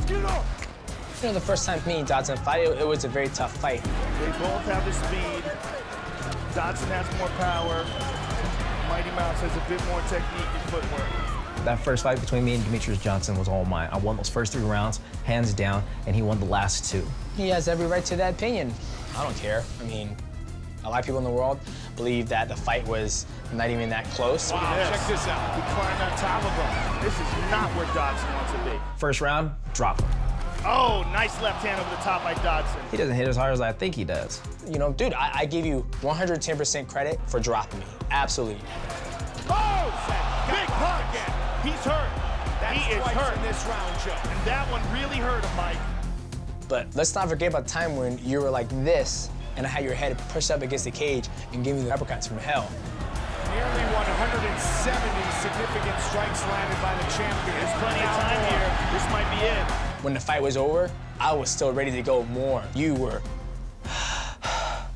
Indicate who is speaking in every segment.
Speaker 1: You know, the first time me and Dodson fight, it was a very tough fight.
Speaker 2: They both have the speed. Dodson has more power. Mighty Mouse has a bit more technique and footwork.
Speaker 3: That first fight between me and Demetrious Johnson was all mine. I won those first 3 rounds, hands down, and he won the last 2.
Speaker 1: He has every right to that opinion. I don't care. I mean, a lot of people in the world believe that the fight was not even that close.
Speaker 2: Wow, check this out. He climbed on top of him. This is not where Dodson wants to be.
Speaker 3: First round, drop him.
Speaker 2: Oh, nice left hand over the top by Dodson.
Speaker 3: He doesn't hit as hard as I think he does.
Speaker 1: You know, dude, I give you 110% credit for dropping me. Absolutely.
Speaker 2: Oh, big punch. He's hurt. He is hurt in this round, Joe. And that one really hurt him, Mike.
Speaker 1: But let's not forget about the time when you were like this, and I had your head pushed up against the cage and giving you the uppercuts from hell.
Speaker 4: Nearly 170 significant strikes landed by the champion.
Speaker 2: There's plenty of time here. This might be it.
Speaker 1: When the fight was over, I was still ready to go more. You were.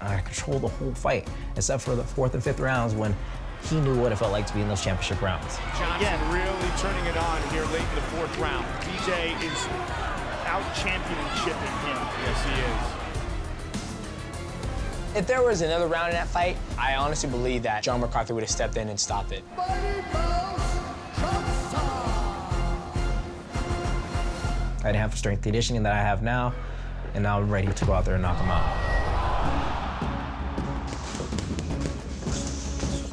Speaker 3: I controlled the whole fight, except for the 4th and 5th rounds when he knew what it felt like to be in those championship rounds.
Speaker 4: Johnson really turning it on here late in the 4th round.
Speaker 2: DJ is out-championshiping him.
Speaker 4: Yes, he is.
Speaker 1: If there was another round in that fight, I honestly believe that John McCarthy would have stepped in and stopped it.
Speaker 3: I didn't have the strength conditioning that I have now, and now I'm ready to go out there and knock him out.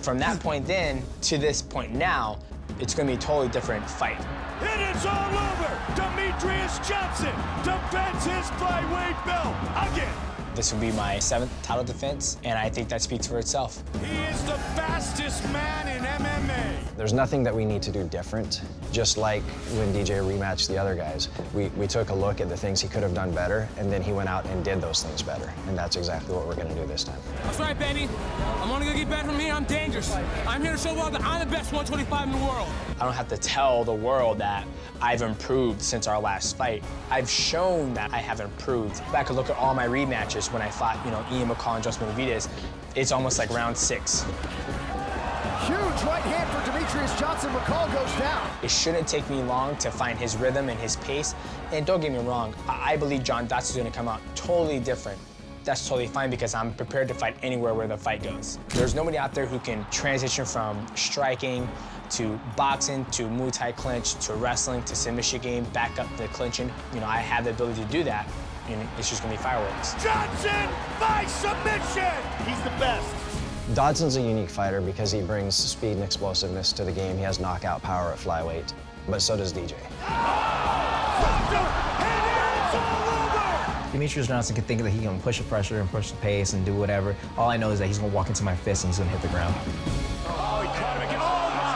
Speaker 1: From that point then to this point now, it's going to be a totally different fight.
Speaker 2: It is all over. Demetrious Johnson defends his flyweight belt again.
Speaker 1: This will be my 7th title defense, and I think that speaks for itself.
Speaker 4: He is the fastest man in MMA.
Speaker 5: There's nothing that we need to do different. Just like when DJ rematched the other guys, we took a look at the things he could have done better, and then he went out and did those things better. And that's exactly what we're going to do this time.
Speaker 6: That's right, Benny. I'm only going to get better from here. I'm dangerous. I'm here to show the world that I'm the best 125 in the world.
Speaker 1: I don't have to tell the world that I've improved since our last fight. I've shown that I have improved. If I could look at all my rematches when I fought, you know, Ian McCall and Joseph Benavidez, it's almost like round 6.
Speaker 7: Huge right hand for Demetrious Johnson. McCall goes down.
Speaker 1: It shouldn't take me long to find his rhythm and his pace. And don't get me wrong, I believe John Dodson is going to come out totally different. That's totally fine because I'm prepared to fight anywhere where the fight goes. There's nobody out there who can transition from striking to boxing to Muay Thai clinch to wrestling to submission game, back up to clinching. You know, I have the ability to do that, and it's just going to be fireworks.
Speaker 2: Johnson by submission. He's the best.
Speaker 5: Dodson's a unique fighter because he brings speed and explosiveness to the game. He has knockout power at flyweight, but so does DJ.
Speaker 3: Demetrious Johnson can think that he can push the pressure and push the pace and do whatever. All I know is that he's going to walk into my fist and he's going to hit the ground.
Speaker 2: Oh, he caught him again. Oh, my.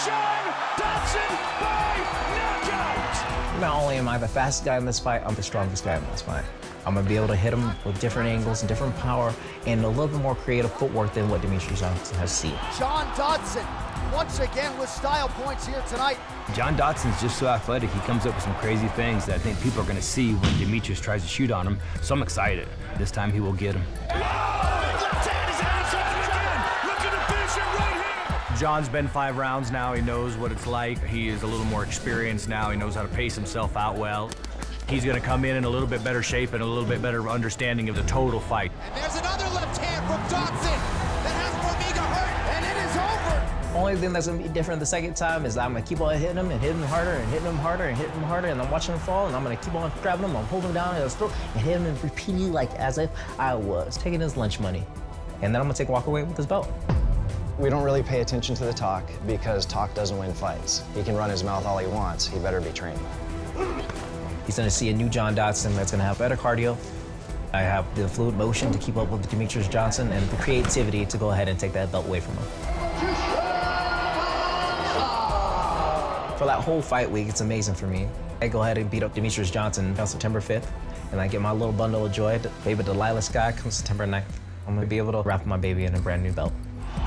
Speaker 2: John Dodson by knockout.
Speaker 3: Not only am I the fastest guy in this fight, I'm the strongest guy in this fight. I'm going to be able to hit him with different angles and different power and a little bit more creative footwork than what Demetrious Johnson has seen.
Speaker 7: John Dodson, once again with style points here tonight.
Speaker 8: John Dodson's just so athletic. He comes up with some crazy things that I think people are going to see when Demetrious tries to shoot on him. So I'm excited. This time he will get him.
Speaker 9: John's been 5 rounds now. He knows what it's like. He is a little more experienced now. He knows how to pace himself out well. He's going to come in a little bit better shape and a little bit better understanding of the total fight.
Speaker 7: And there's another left hand from Dodson that has Formiga hurt, and it is over.
Speaker 3: The only thing that's going to be different the second time is that I'm going to keep on hitting him and hitting him harder and hitting him harder and hitting him harder, and I'm watching him fall, and I'm going to keep on grabbing him, I'm holding him down in his throat and hitting him repeatedly like as if I was taking his lunch money. And then I'm going to take a walk away with his belt.
Speaker 5: We don't really pay attention to the talk because talk doesn't win fights. He can run his mouth all he wants. He better be trained.
Speaker 3: He's going to see a new John Dodson that's going to have better cardio. I have the fluid motion to keep up with Demetrious Johnson and the creativity to go ahead and take that belt away from him. For that whole fight week, it's amazing for me. I go ahead and beat up Demetrious Johnson on September 5th, and I get my little bundle of joy. Baby Delilah Sky comes September 9th. I'm going to be able to wrap my baby in a brand new belt.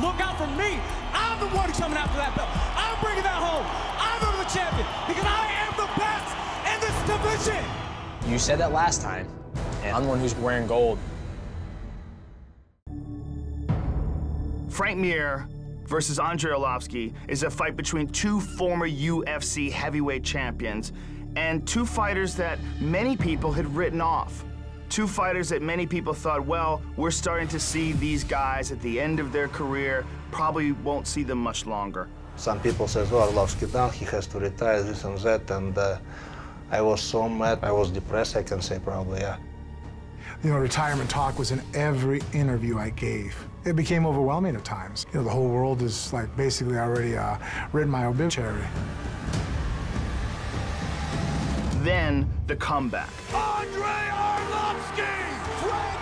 Speaker 6: Look out for me. I'm the one who's coming after that belt. I'm bringing that home. I'm going to the champion because I am the best in this division.
Speaker 1: You said that last time, and I'm the one who's wearing gold.
Speaker 2: Frank Mir versus Andrei Arlovski is a fight between 2 former UFC heavyweight champions. and two fighters that many people had written off. Two fighters that many people thought, well, we're starting to see these guys at the end of their career, probably won't see them much longer.
Speaker 10: Some people say, well, Arlovski done, he has to retire, this and that, and I was so mad, I was depressed, I can say probably, yeah.
Speaker 11: You know, retirement talk was in every interview I gave. It became overwhelming at times. You know, the whole world is like basically already written my obituary.
Speaker 2: Then the comeback.
Speaker 4: Andre Arlovski! Frank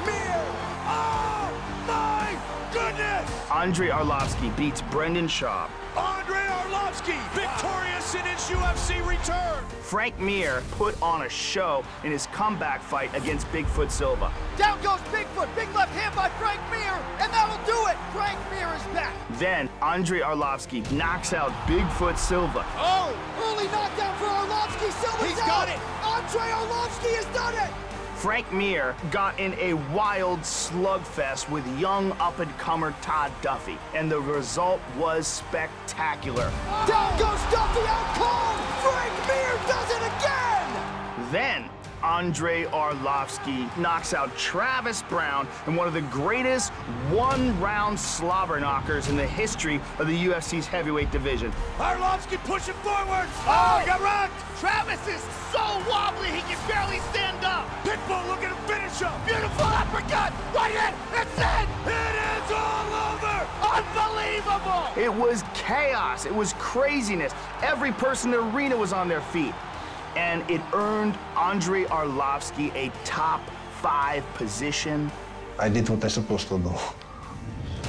Speaker 4: Mir! Oh my goodness!
Speaker 2: Andre Arlovski beats Brendan Schaub.
Speaker 4: Andre Arlovski, victorious in his UFC return.
Speaker 2: Frank Mir put on a show in his comeback fight against Bigfoot Silva.
Speaker 7: Down goes Bigfoot, big left hand by Frank Mir, and that'll do it. Frank Mir is back.
Speaker 2: Then Andre Arlovski knocks out Bigfoot Silva.
Speaker 7: Oh, early knockdown for Arlovski. Silva's
Speaker 4: He's
Speaker 7: out.
Speaker 4: got it.
Speaker 7: Andre Arlovski has done it.
Speaker 2: Frank Mir got in a wild slugfest with young up-and-comer Todd Duffy, and the result was spectacular.
Speaker 7: Down goes Duffy, out cold. Frank Mir does it again.
Speaker 2: Then Andre Arlovski knocks out Travis Brown in one of the greatest one-round slobber knockers in the history of the UFC's heavyweight division.
Speaker 4: Arlovski pushing forward. Oh, he got rocked.
Speaker 7: Travis is so wobbly he can barely stand up.
Speaker 4: Pitbull looking to finish him.
Speaker 7: Beautiful uppercut. Right in. It's in.
Speaker 4: It is all over.
Speaker 7: Unbelievable.
Speaker 2: It was chaos. It was craziness. Every person in the arena was on their feet. And it earned Andre Arlovski a top 5 position.
Speaker 10: I did what I was supposed to do.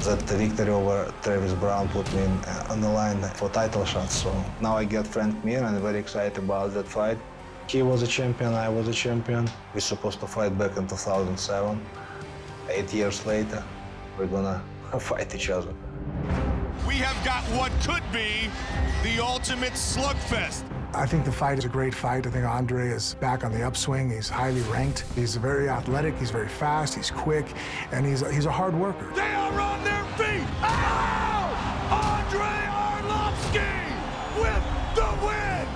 Speaker 10: That victory over Travis Brown put me on the line for title shots. So now I get Frank Mir, and I'm very excited about that fight. He was a champion, I was a champion. We're supposed to fight back in 2007. 8 years later, we're gonna fight each other.
Speaker 4: We have got what could be the ultimate slugfest.
Speaker 11: I think the fight is a great fight. I think Andre is back on the upswing. He's highly ranked. He's very athletic. He's very fast. He's quick, and he's a hard worker.
Speaker 4: They are on their feet. Ow! Andre Arlovski with the win.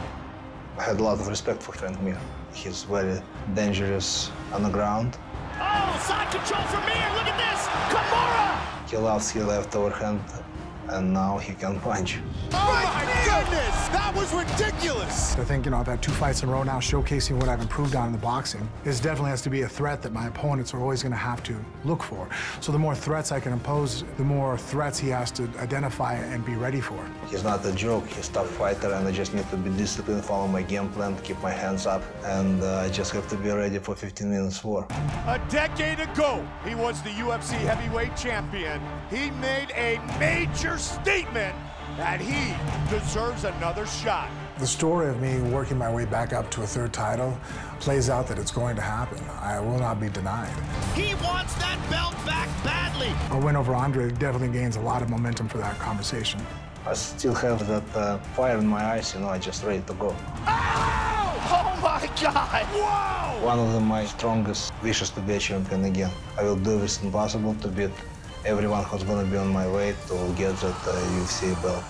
Speaker 10: I had a lot of respect for Frank Mir. He's very dangerous on the ground.
Speaker 7: Oh, side control for Mir. Look at this. Kimura.
Speaker 10: He loves his left overhand, and now he can punch.
Speaker 4: Oh my goodness! That was ridiculous!
Speaker 11: I think, you know, I've had 2 fights in a row now showcasing what I've improved on in the boxing. This definitely has to be a threat that my opponents are always going to have to look for. So the more threats I can impose, the more threats he has to identify and be ready for.
Speaker 10: He's not a joke. He's a tough fighter, and I just need to be disciplined, follow my game plan, keep my hands up, and I just have to be ready for 15 minutes war.
Speaker 4: A decade ago, he was the UFC heavyweight champion. He made a major statement that he deserves another shot.
Speaker 11: The story of me working my way back up to a 3rd title plays out that it's going to happen. I will not be denied.
Speaker 7: He wants that belt back badly.
Speaker 11: A win over Andre definitely gains a lot of momentum for that conversation.
Speaker 10: I still have that fire in my eyes, you know, I'm just ready to go.
Speaker 7: Ow! Oh my God!
Speaker 4: Wow!
Speaker 10: One of my strongest wishes to be a champion again. I will do everything possible to beat everyone who's gonna be on my way to get that UFC belt.